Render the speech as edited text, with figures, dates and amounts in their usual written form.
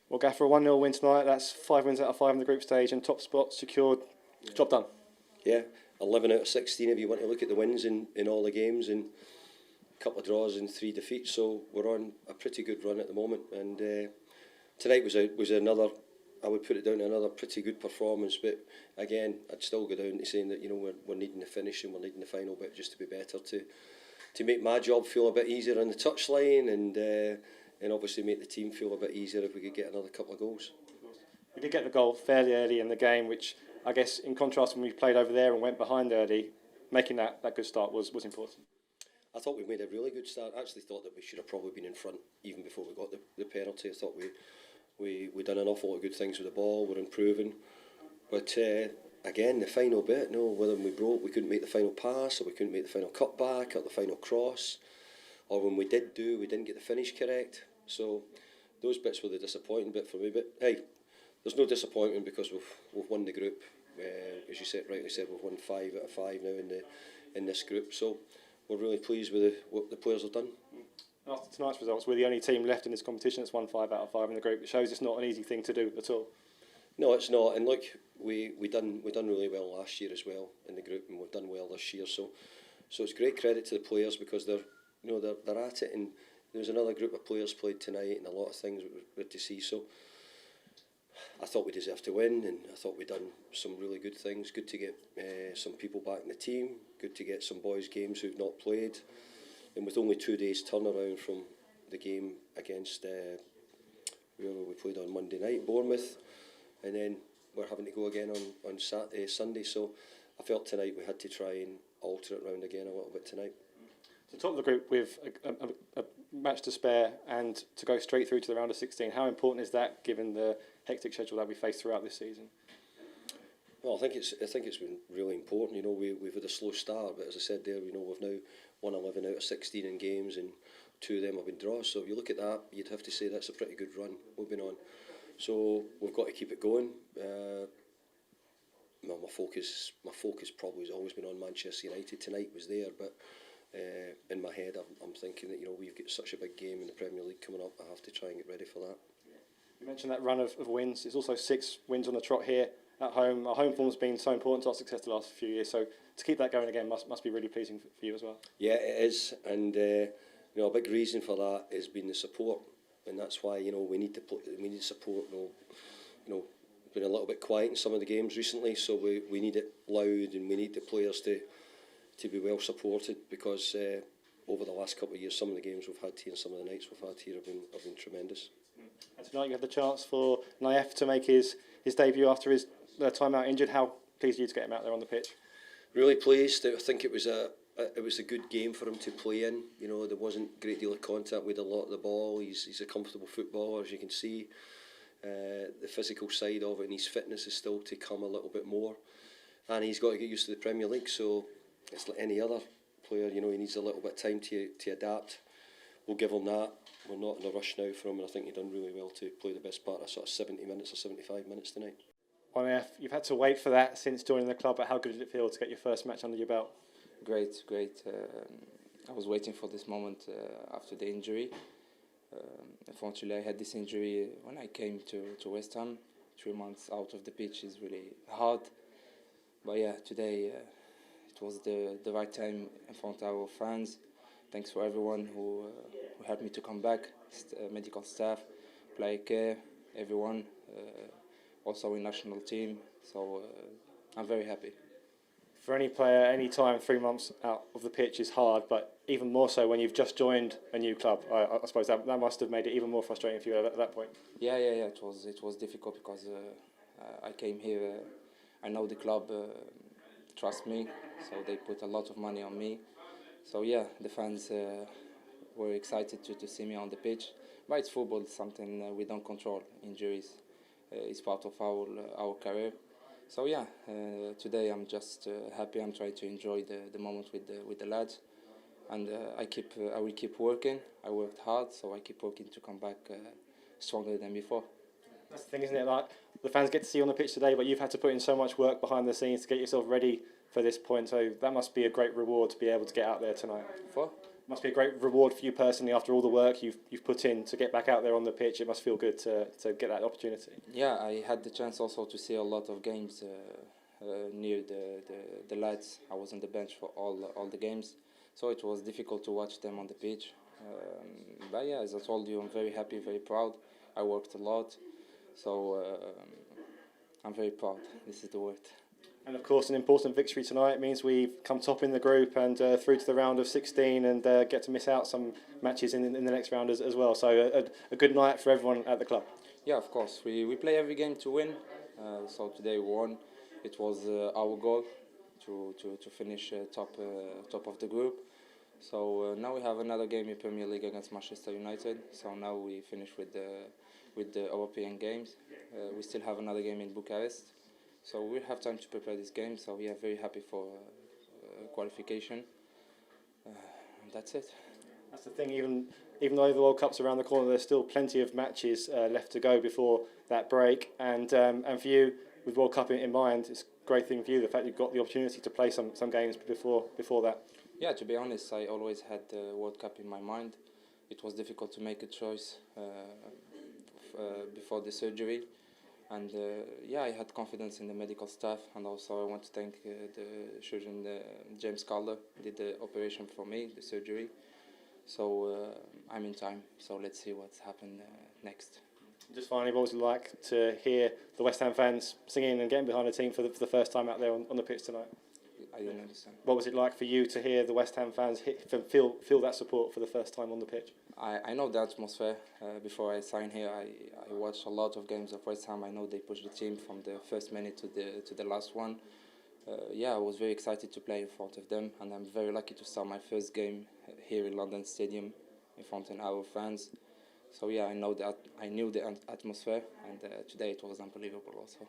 Well, Gaffer, a 1-0 win tonight. That's 5 wins out of 5 in the group stage and top spot secured. Job done. Yeah, 11 out of 16 if you want to look at the wins in all the games, and a couple of draws and 3 defeats. So we're on a pretty good run at the moment. And tonight was another. I would put it down to another pretty good performance. But again, I'd still go down to saying that we're needing the finish and we're needing the final bit just to be better to make my job feel a bit easier on the touchline and obviously make the team feel a bit easier if we could get another couple of goals. We did get the goal fairly early in the game, which I guess in contrast when we played over there and went behind early, making that good start was important. I thought we made a really good start. I actually thought that we should have probably been in front even before we got the penalty. I thought we done an awful lot of good things with the ball. We're improving. But again, the final bit, whether we broke, we couldn't make the final pass, or we couldn't make the final cutback, or the final cross, or when we didn't get the finish correct. So those bits were the disappointing bit for me. But hey, there's no disappointment because we've won the group. As you rightly said, we've won 5 out of 5 now in this group. So we're really pleased with what the players have done. After tonight's results, we're the only team left in this competition that's won 5 out of 5 in the group. It shows it's not an easy thing to do at all. No, it's not. And look, we done really well last year as well in the group, and we've done well this year. So it's great credit to the players because they're at it. And there was another group of players played tonight, and a lot of things were good to see. So I thought we deserved to win, and I thought we'd done some really good things. Good to get some people back in the team. Good to get some boys' games who've not played. And with only 2 days turnaround from the game against whoever we played on Monday night, Bournemouth, and then we're having to go again on Sunday. So I felt tonight we had to try and alter it round again a little bit tonight. To top of the group with a match to spare and to go straight through to the round of 16, how important is that given the hectic schedule that we face throughout this season? Well, I think it's been really important. We've had a slow start, but as I said there, we've now won 11 out of 16 in games, and 2 of them have been draws. So if you look at that, you'd have to say that's a pretty good run we've been on. So we've got to keep it going. My focus probably has always been on Manchester United. Tonight was there, but in my head, I'm thinking that we've got such a big game in the Premier League coming up. I have to try and get ready for that. You mentioned that run of wins. It's also 6 wins on the trot here at home. Our home form's been so important to our success the last few years. So to keep that going again must be really pleasing for you as well. Yeah, it is, and a big reason for that has been the support, and that's why we need support. Been a little bit quiet in some of the games recently, so we need it loud, and we need the players to be well supported because over the last couple of years, some of the games we've had here and some of the nights we've had here have been tremendous. And tonight you had the chance for Nayef to make his debut after his time out injured. How pleased are you to get him out there on the pitch? Really pleased. I think it was a good game for him to play in. There wasn't a great deal of contact with a lot of the ball. He's a comfortable footballer, as you can see. The physical side of it and his fitness is still to come a little bit more. And he's got to get used to the Premier League, so it's like any other player, he needs a little bit of time to adapt. We'll give him that. We're not in a rush now for him, and I think he's done really well to play the best part of sort of 70 minutes or 75 minutes tonight. Well, you've had to wait for that since joining the club, but how good did it feel to get your first match under your belt? Great. I was waiting for this moment after the injury. Unfortunately, I had this injury when I came to West Ham. 3 months out of the pitch is really hard. But yeah, today it was the right time in front of our fans. Thanks for everyone who helped me to come back, medical staff, player care, everyone, also in national team. So I'm very happy. For any player, any time 3 months out of the pitch is hard, but even more so when you've just joined a new club. I suppose that must have made it even more frustrating for you at that point. Yeah. It was difficult because I came here. I know the club trust me, so they put a lot of money on me. So yeah, the fans were excited to see me on the pitch. But it's football, it's something we don't control. Injuries is part of our career. So yeah, today I'm just happy. I'm trying to enjoy the moment with the lads, and I will keep working. I worked hard, so I keep working to come back stronger than before. That's the thing, isn't it? Like the fans get to see you on the pitch today, but you've had to put in so much work behind the scenes to get yourself ready for this point. So that must be a great reward to be able to get out there tonight. Must be a great reward for you personally after all the work you've put in to get back out there on the pitch. It must feel good to get that opportunity. Yeah, I had the chance also to see a lot of games near the lads. I was on the bench for all the games, so it was difficult to watch them on the pitch. But yeah, as I told you, I'm very happy, very proud. I worked a lot, so I'm very proud. This is the word. And of course, an important victory tonight means we've come top in the group and through to the round of 16 and get to miss out some matches in the next round as well. So a good night for everyone at the club. Yeah, of course. We play every game to win. So today we won. It was our goal to finish top of the group. So now we have another game in Premier League against Manchester United. So now we finish with the European games. We still have another game in Bucharest. So we have time to prepare this game. So we are very happy for qualification. That's it. That's the thing. Even though the World Cup's around the corner, there's still plenty of matches left to go before that break. And for you, with World Cup in mind, it's a great thing for you, the fact you've got the opportunity to play some games before that. Yeah, to be honest, I always had the World Cup in my mind. It was difficult to make a choice before the surgery. And yeah, I had confidence in the medical staff, and also I want to thank the surgeon, James Calder, did the operation for me, the surgery. So I'm in time, so let's see what's happened next. Just finally, what was it like to hear the West Ham fans singing and getting behind the team for the first time out there on the pitch tonight? I didn't understand. What was it like for you to hear the West Ham fans feel that support for the first time on the pitch? I know the atmosphere. Before I signed here, I watched a lot of games of West Ham. I know they pushed the team from the first minute to the last one. Yeah, I was very excited to play in front of them, and I'm very lucky to start my first game here in London Stadium in front of our fans. So yeah, I knew the atmosphere, and today it was unbelievable also.